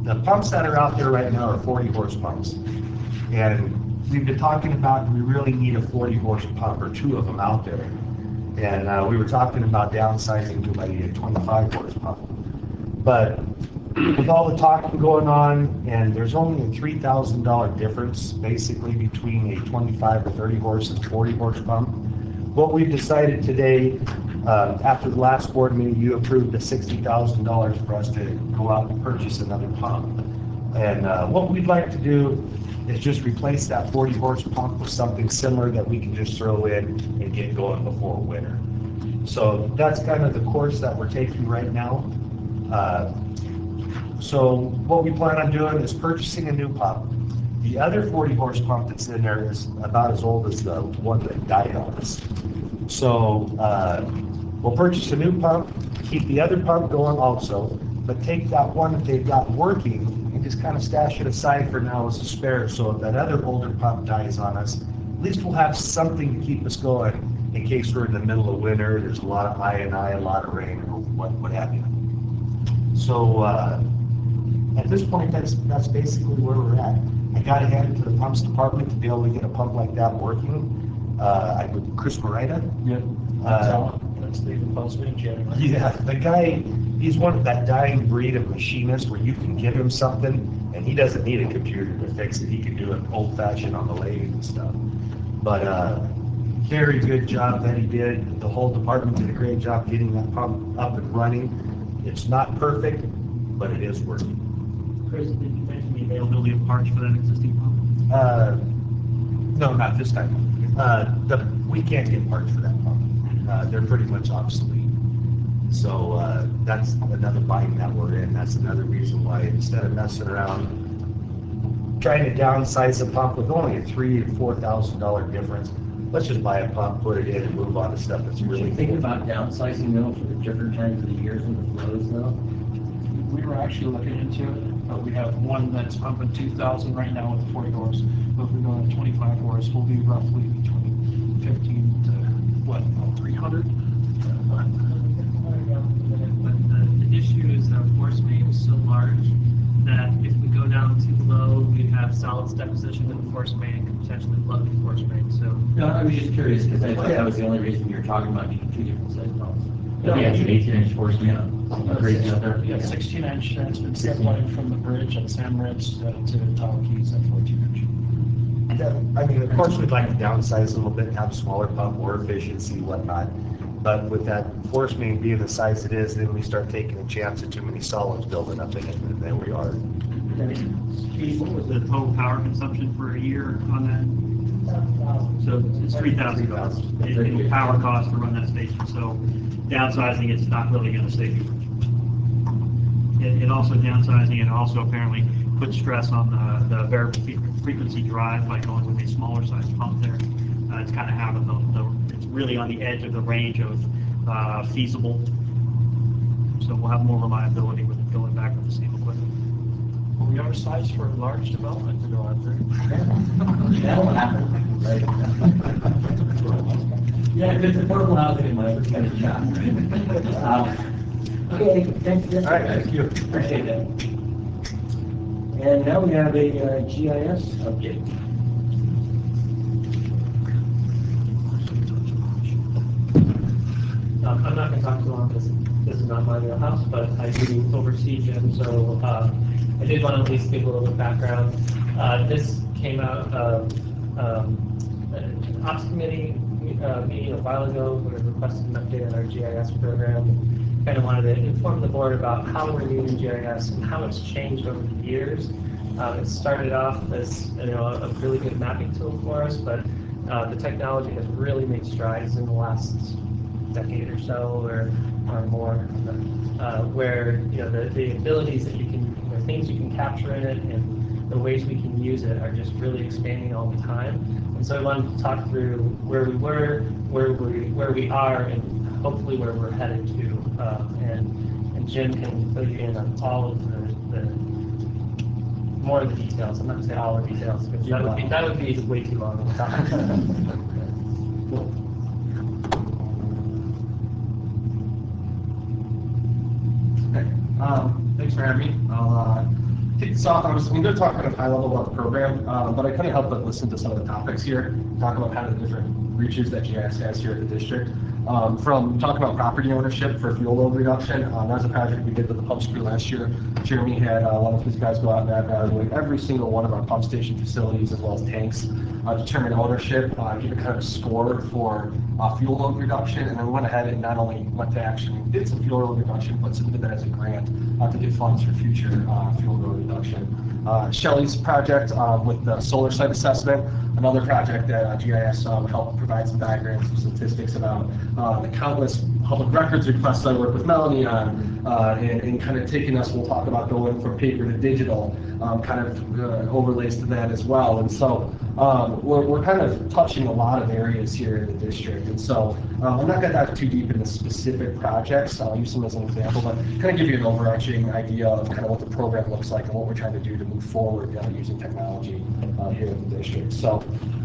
the pumps that are out there right now are 40 horse pumps. And we've been talking about we really need a 40 horse pump or 2 of them out there. And we were talking about downsizing to maybe a 25 horse pump. But with all the talking going on, and there's only a $3,000 difference basically between a 25 or 30 horse and 40 horse pump. What we've decided today, after the last board meeting, you approved the $60,000 for us to go out and purchase another pump. And what we'd like to do is just replace that 40 horse pump with something similar that we can just throw in and get going before winter. So that's kind of the course that we're taking right now. So what we plan on doing is purchasing a new pump. The other 40 horse pump that's in there is about as old as the one that died on us. So we'll purchase a new pump, keep the other pump going also, but take that one that they've got working and just kind of stash it aside for now as a spare. So if that other older pump dies on us, at least we'll have something to keep us going in case we're in the middle of winter, there's a lot of I&I, a lot of rain, or what have you. So at this point, that's basically where we're at. I got to hand it to the pumps department to be able to get a pump like that working. I with Chris Morita. Yeah. That's the postman general. Yeah, the guy, he's one of that dying breed of machinist where you can give him something and he doesn't need a computer to fix it. He can do it old fashioned on the lathe and stuff. But very good job that he did. The whole department did a great job getting that pump up and running. It's not perfect, but it is working. Chris, did you mention the availability of parts for that existing pump? No, not this time. We can't get parts for that pump. They're pretty much obsolete. So that's another bind that we're in. That's another reason why instead of messing around trying to downsize a pump with only a $3,000 to $4,000 difference, let's just buy a pump, put it in, and move on to stuff that's really. Think about downsizing though for the different times of the years and the flows though. We were actually looking into it, but we have one that's pumping 2,000 right now with 40 horse. But if we go to 25 horse, we'll be roughly between 15 to what, 300? But the issue is our force main is so large that if we go down too low, we have solids deposition in the force main and could potentially flood the force main, so. No, I was just curious, because I thought that was the only reason you were talking about two different size pumps. Yeah, it's an 18-inch force main. Crazy out there. Yeah, 16-inch, that's been separated from the bridge at San Ritz to Tahoe Keys at 14-inch. Yeah, I mean, of course, we'd like to downsize a little bit, have a smaller pump, more efficiency, whatnot. But with that force main being the size it is, then we start taking a chance of too many solids building up in it, and there we are. Keith, what was the total power consumption for a year on that? So it's $3,000 in power cost to run that station, so downsizing it's not really going to save you much. It also, downsizing it also apparently puts stress on the variable frequency drive by going with a smaller size pump there. It's kind of having it's really on the edge of the range of feasible. So we'll have more reliability with going back with the same equipment. Well, we are sized for a large development to go out there. That'll happen, right? Yeah, if it's affordable housing in my get a job. Okay, thank you. All right, thank you. Appreciate that. And now we have a GIS update. I'm not going to talk too long because this is not my wheelhouse, but I do oversee Jim, so I did want to at least give a little background. This came out of an Ops Committee meeting a while ago. We requested an update on our GIS program. Kind of wanted to inform the board about how we're using GIS and how it's changed over the years. It started off as a really good mapping tool for us, but the technology has really made strides in the last decade or so, or more, where the abilities that you can, the things you can capture in it, and the ways we can use it are just really expanding all the time. And so I wanted to talk through where we were, where we are, and hopefully where we're headed to. And Jim can fill you in on all of the more of the details. I'm not going to say all the details because that would be way too long of a time. Thanks for having me. I'll kick this off. I'm going to talk kind of high level about the program, but I couldn't help but listen to some of the topics here, talk about kind of the different reaches that GIS has here at the district. From talking about property ownership for fuel load reduction, that's a project we did with the pump crew last year. Jeremy had one of his guys go out and evaluate every single one of our pump station facilities as well as tanks, determine ownership, give a kind of score for fuel load reduction, and then we went ahead and not only went to action, did some fuel load reduction, but submitted that as a grant to get funds for future fuel load reduction. Shelley's project with the solar site assessment, another project that GIS helped provide some diagrams and statistics about the countless public records requests I work with Melanie on, and kind of taking us, we'll talk about going from paper to digital, kind of overlays to that as well. And so we're kind of touching a lot of areas here in the district. And so I'm not going to dive too deep into specific projects. I'll use them as an example, but kind of give you an overarching idea of kind of what the program looks like and what we're trying to do to move forward using technology here in the district. So,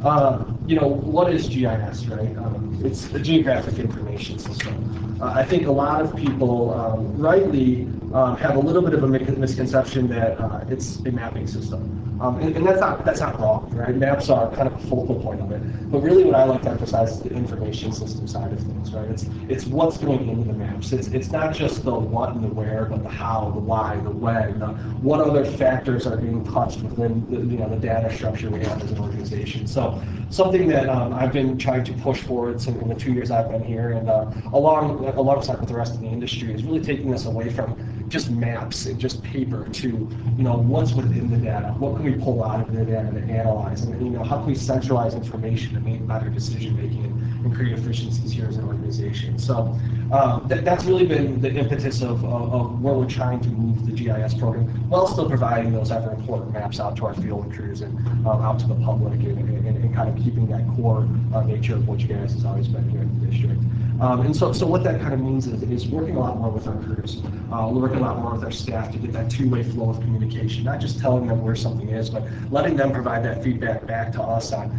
what is GIS, right? It's a geographic information system. I think a lot of people rightly have a little bit of a misconception that it's a mapping system. And that's not wrong, right? Maps are kind of a focal point of it. But really what I like to emphasize is the information system side of things, right? It's what's going into the maps. It's not just the what and the where, but the how, the why, the when, what other factors are being touched within the data structure we have as an organization. So something that I've been trying to push forward in the 2 years I've been here, and alongside with the rest of the industry, is really taking us away from just maps and just paper to what's within the data, what can we pull out of the data to analyze, and how can we centralize information to make better decision making and create efficiencies here as an organization. So that's really been the impetus of where we're trying to move the GIS program, while still providing those ever important maps out to our field crews and out to the public, and kind of keeping that core nature of what GIS has always been here in the district. And so what that kind of means is working a lot more with our crews, working a lot more with our staff to get that two-way flow of communication, not just telling them where something is, but letting them provide that feedback back to us on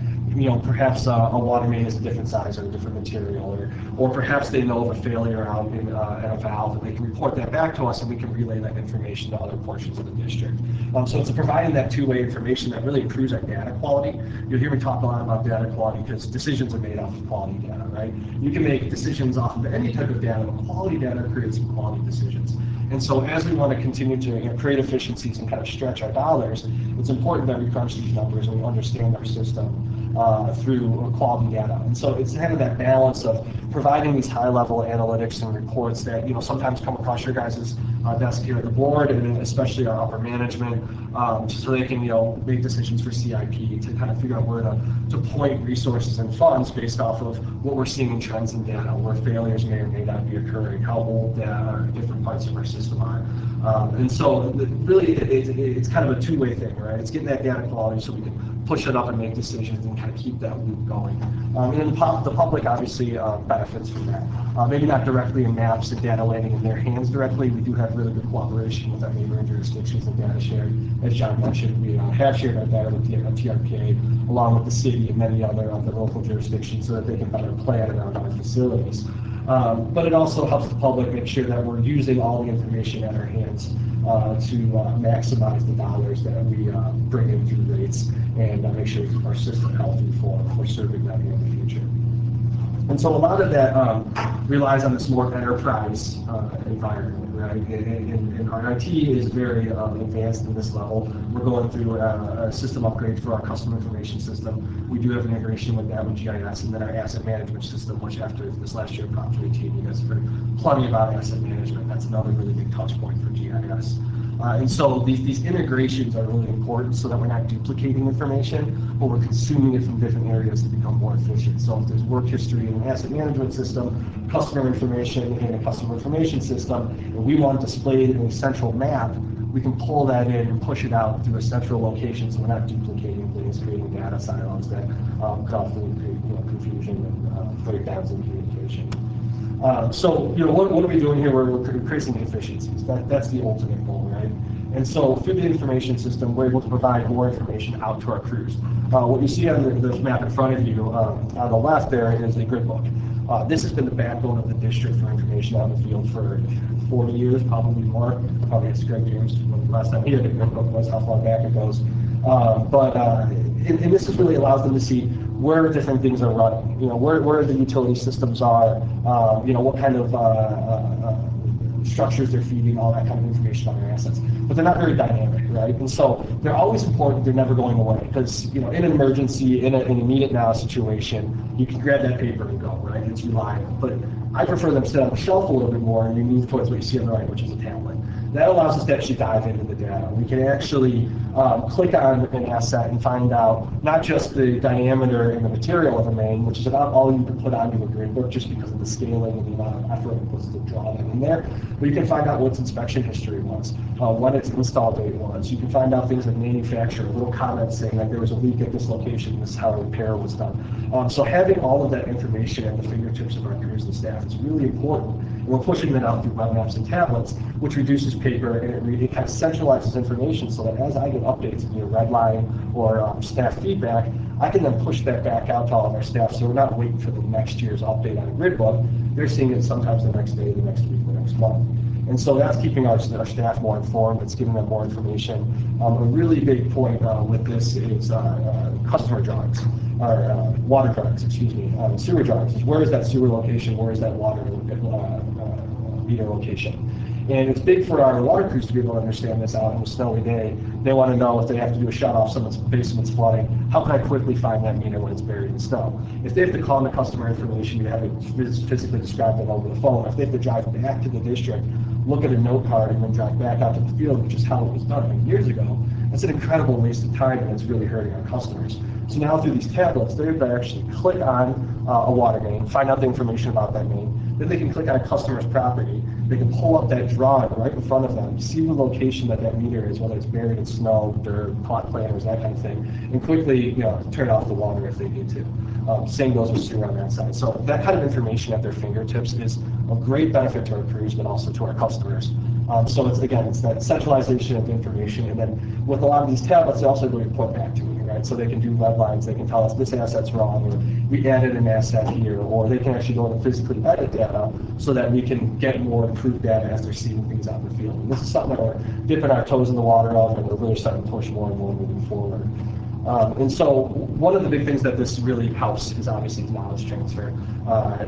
perhaps a water main is a different size or a different material, or perhaps they know of a failure out in a valve, and they can report that back to us, and we can relay that information to other portions of the district. So it's providing that two-way information that really improves our data quality. You'll hear me talk a lot about data quality because decisions are made off of quality data, right? You can make decisions off of any type of data, but quality data creates some quality decisions. And so as we want to continue to create efficiencies and kind of stretch our dollars, it's important that we crunch these numbers and we understand our system through quality data. And so it's kind of that balance of providing these high-level analytics and reports that sometimes come across your guys' desk here at the board, and especially our upper management, so they can make decisions for CIP to kind of figure out where to point resources and funds based off of what we're seeing in trends in data, where failures may or may not be occurring, how old data different parts of our system are. And so really it's kind of a two-way thing, right? It's getting that data quality so we can push it up and make decisions and kind of keep that loop going. And then the public obviously benefits from that. Maybe not directly in maps and data landing in their hands directly. We do have really good cooperation with our neighboring jurisdictions and data sharing. As John mentioned, we have shared our data with the TRPA along with the city and many other of the local jurisdictions so that they can better plan around our facilities. But it also helps the public make sure that we're using all the information at our hands to maximize the dollars that we bring in through rates and make sure we keep our system healthy for serving them in the future. And so a lot of that relies on this more enterprise environment, right? And our IT is very advanced in this level. We're going through a system upgrade for our customer information system. We do have integration with that with GIS, and then our asset management system, which after this last year, Prop 18, you guys have heard plenty about asset management. That's another really big touch point for GIS. And so these integrations are really important so that we're not duplicating information, but we're consuming it from different areas to become more efficient. So if there's work history in an asset management system, customer information in a customer information system, and we want to display it in a central map, we can pull that in and push it out through a central location so we're not duplicating things, creating data silos that cause confusion and breakdowns in communication. So, what are we doing here? We're increasing efficiencies. That's the ultimate goal, right? And so, through the information system, we're able to provide more information out to our crews. What you see on this map in front of you, on the left there, is a grid book. This has been the backbone of the district for information out in the field for 40 years, probably more. Probably asked Greg James when the last time he had a grid book was, how far back it goes. And this is really allows them to see where different things are running, where the utility systems are, what kind of structures they're feeding, all that kind of information on their assets. But they're not very dynamic, right? And so they're always important, they're never going away. Because, in an emergency, in a need it now situation, you can grab that paper and go, right? It's reliable. But I prefer them sit on the shelf a little bit more and we move towards what you see on the right, which is a tablet. That allows us to actually dive into the data. We can actually click on an asset and find out not just the diameter and the material of a main, which is about all you can put onto a grid book just because of the scaling and the amount of effort it puts to draw them in there. But you can find out what its inspection history was, when its install date was. You can find out things like manufacturer, little comments saying that there was a leak at this location, this is how a repair was done. So having all of that information at the fingertips of our crews and staff is really important. And we're pushing that out through web maps and tablets, which reduces paper and it kind of centralizes information so that as I get updates in red line or staff feedback, I can then push that back out to all of our staff so we're not waiting for the next year's update on a grid book. They're seeing it sometimes the next day, the next week, the next month. And so that's keeping our staff more informed, it's giving them more information. A really big point with this is customer drawings, or water drawings, sewer drawings. Where is that sewer location, where is that water meter location? And it's big for our water crews to be able to understand this out on a snowy day. They want to know if they have to do a shut-off, someone's basement's flooding, how can I quickly find that meter when it's buried in snow? If they have to call the customer information, you have it physically described them over the phone. If they have to drive back to the district, look at a note card, and then drive back out to the field, which is how it was done years ago, that's an incredible waste of time, and it's really hurting our customers. So now through these tablets, they're able to actually click on a water main, find out the information about that main, then they can click on a customer's property, they can pull up that drawing right in front of them, see the location that meter is, whether it's buried in snow, dirt, pot planters, that kind of thing, and quickly turn off the water if they need to. Same goes with sewer on that side. So that kind of information at their fingertips is a great benefit to our crews, but also to our customers. So it's that centralization of information, and then with a lot of these tablets, they also really report back to me, right? right? So they can do red lines, they can tell us this asset's wrong, or we added an asset here, or they can actually go and physically edit data so that we can get more improved data as they're seeing things out in the field. And this is something that we're dipping our toes in the water of, and we're really starting to push more and more moving forward. And so one of the big things that this really helps is obviously knowledge transfer.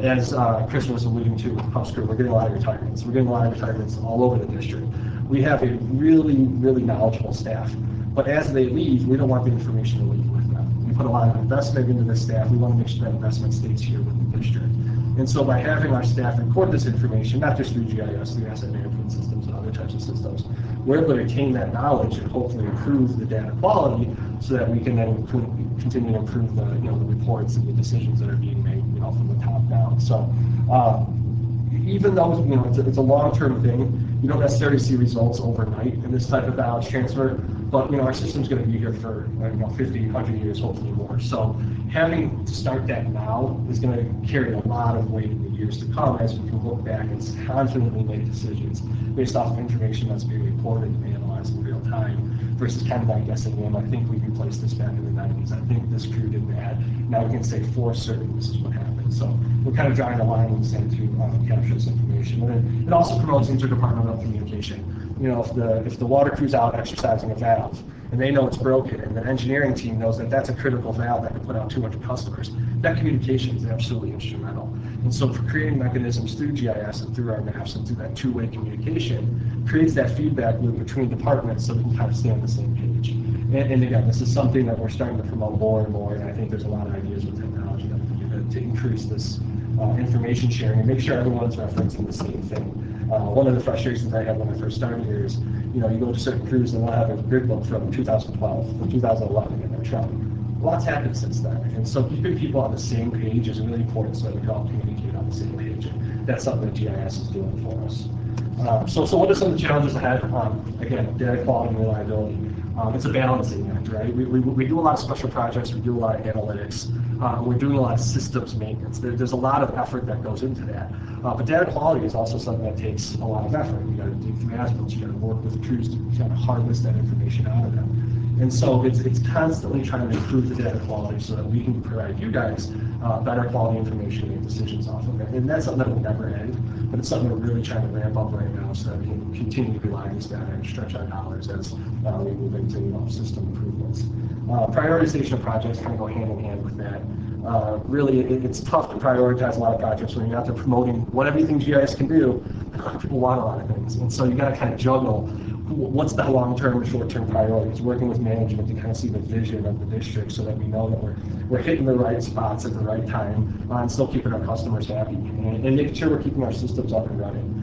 As Chris was alluding to with Pump Crew, we're getting a lot of retirements. We're getting a lot of retirements all over the district. We have a really, really knowledgeable staff. But as they leave, we don't want the information to leave with them. We put a lot of investment into this staff. We want to make sure that investment stays here with the district. And so by having our staff record this information, not just through GIS, through asset management systems and other types of systems, we're able to retain that knowledge and hopefully improve the data quality so that we can then continue to improve the, the reports and the decisions that are being made, from the top down. So even though, it's a long-term thing, you don't necessarily see results overnight in this type of knowledge transfer, but, our system's going to be here for, 50, 100 years, hopefully more. So having to start that now is going to carry a lot of weight in the years to come as we can look back and confidently make decisions based off of information that's being reported and analyzed in real time versus kind of that guessing game. I think we replaced this back in the 90s. I think this crew did that. Now we can say for certain this is what happened. So we're kind of drawing a line in the sand to capture this information. And then it also promotes interdepartmental communication. If the water crew's out exercising a valve and they know it's broken and the engineering team knows that that's a critical valve that can put out 200 customers, that communication is absolutely instrumental. And so for creating mechanisms through GIS and through our maps and through that two-way communication creates that feedback loop between departments so we can kind of stay on the same page. And again, this is something that we're starting to promote more and more, and I think there's a lot of ideas with technology that we can do to increase this information sharing and make sure everyone's referencing the same thing. One of the frustrations I had when I first started here is, you go to certain crews and they'll have a grid book from 2012 or 2011 in their truck. A lot's happened since then, and so keeping people on the same page is really important so that we can all communicate on the same page. And that's something that GIS is doing for us. So what are some of the challenges ahead? Again, data quality and reliability. It's a balancing act, right? We do a lot of special projects, we do a lot of analytics, we're doing a lot of systems maintenance. There's a lot of effort that goes into that. But data quality is also something that takes a lot of effort. You got to dig through as-bills, you got to work with the crews to kind of harvest that information out of them. And so it's constantly trying to improve the data quality so that we can provide you guys better quality information and make decisions off of it. And that's something that will never end, but it's something we're really trying to ramp up right now so that we can continue to rely on this data and stretch our dollars as we move into system improvements. Prioritization of projects kind of go hand in hand with that. Really, it's tough to prioritize a lot of projects when you're out there promoting what everything GIS can do. People want a lot of things, and so you got to kind of juggle what's the long-term and short-term priorities, working with management to kind of see the vision of the district so that we know that we're hitting the right spots at the right time and still keeping our customers happy and making sure we're keeping our systems up and running.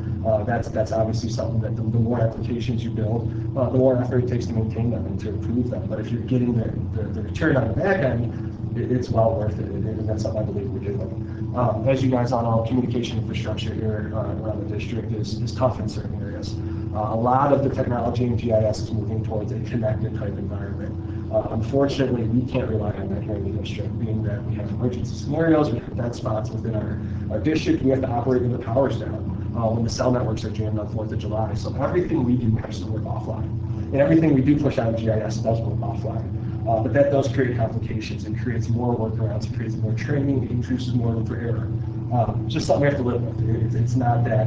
That's obviously something that the more applications you build, the more effort it takes to maintain them and to improve them. But if you're getting the return on the back end, it's well worth it, and that's something I believe we're doing. As you guys all know, communication infrastructure here around the district is tough in certain areas. A lot of the technology in GIS is moving towards a connected type environment. Unfortunately, we can't rely on that here in the district, being that we have emergency scenarios, we have dead spots within our district, we have to operate when the power's down, when the cell networks are jammed on 4th of July. So everything we do has to work offline. And everything we do push out of GIS does work offline. But that does create complications. It creates more workarounds, it creates more training, it introduces more room for error. Just something we have to live with. It's not that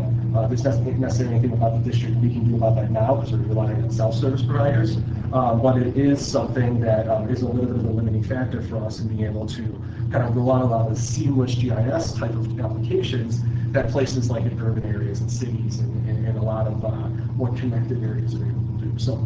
there's not necessarily anything about the district we can do about that now because we're relying on self-service providers. But it is something that is a little bit of a limiting factor for us in being able to kind of rely on a lot of the seamless GIS type of applications that places like in urban areas and cities and a lot of more connected areas are able to do. So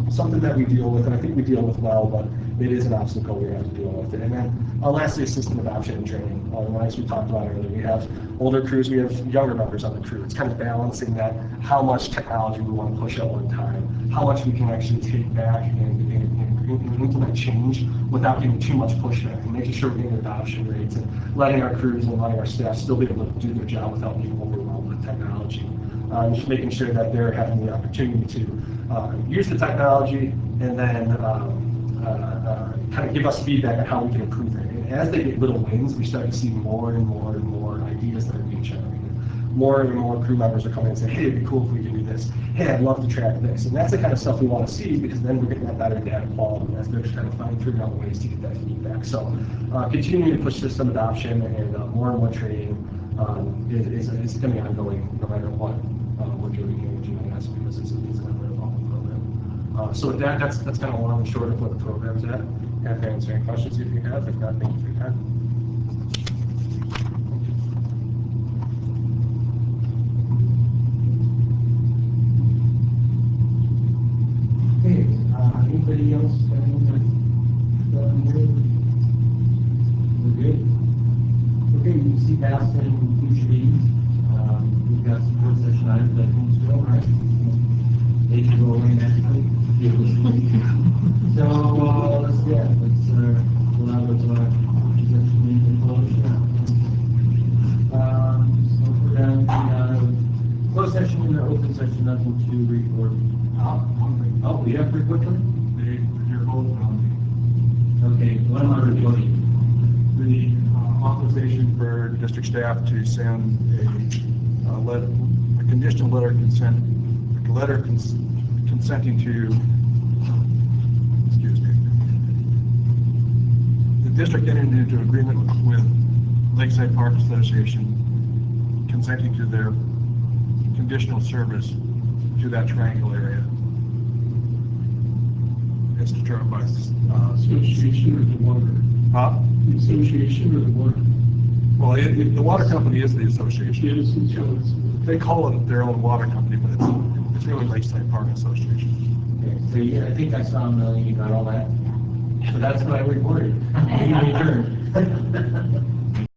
something that we deal with, and I think we deal with well, but it is an obstacle we have to deal with. And then lastly, system adoption and training. As we talked about earlier, we have older crews, we have younger members on the crew. It's kind of balancing that, how much technology we want to push at one time, how much we can actually take back and implement change without getting too much pushback, and making sure we're getting adoption rates and letting our crews and letting our staff still be able to do their job without being overwhelmed with technology. Just making sure that they're having the opportunity to use the technology and then kind of give us feedback on how we can improve it. And as they get little wins, we start to see more and more and more ideas that are being generated. more and more crew members are coming and saying, hey, it'd be cool if we can do this. Hey, I'd love to track this. And that's the kind of stuff we want to see, because then we're getting that better data quality as they're just kind of figuring out ways to get that feedback. So continuing to push system adoption and more training is going to be ongoing no matter what we're doing here in GIS, because it's an evolving program. So with that, that's kind of long and short of what the program's at. Happy to answer any questions if you have. If not, thank you for your time. Okay, anybody else? We're good? Okay, you see past and future meetings. We've got some closed session items that can go, right? They can go away magically. So, let's we'll have those, so we're down to, closed session and open session, nothing to report. Oh, we have pretty quickly? You're both on Okay, what am I reporting? the authorization for district staff to send a conditional letter consenting to, excuse me, the district entered into agreement with Lakeside Park Association consenting to their conditional service to that triangle area. It's determined by Association or the water? Huh? The association or the water? Well, the water company is the association. Yes, it's. They call it their own water company, but it's really Lakeside Park Association. Okay, so yeah, I think I saw you got all that. So that's what I reported. Meeting adjourned.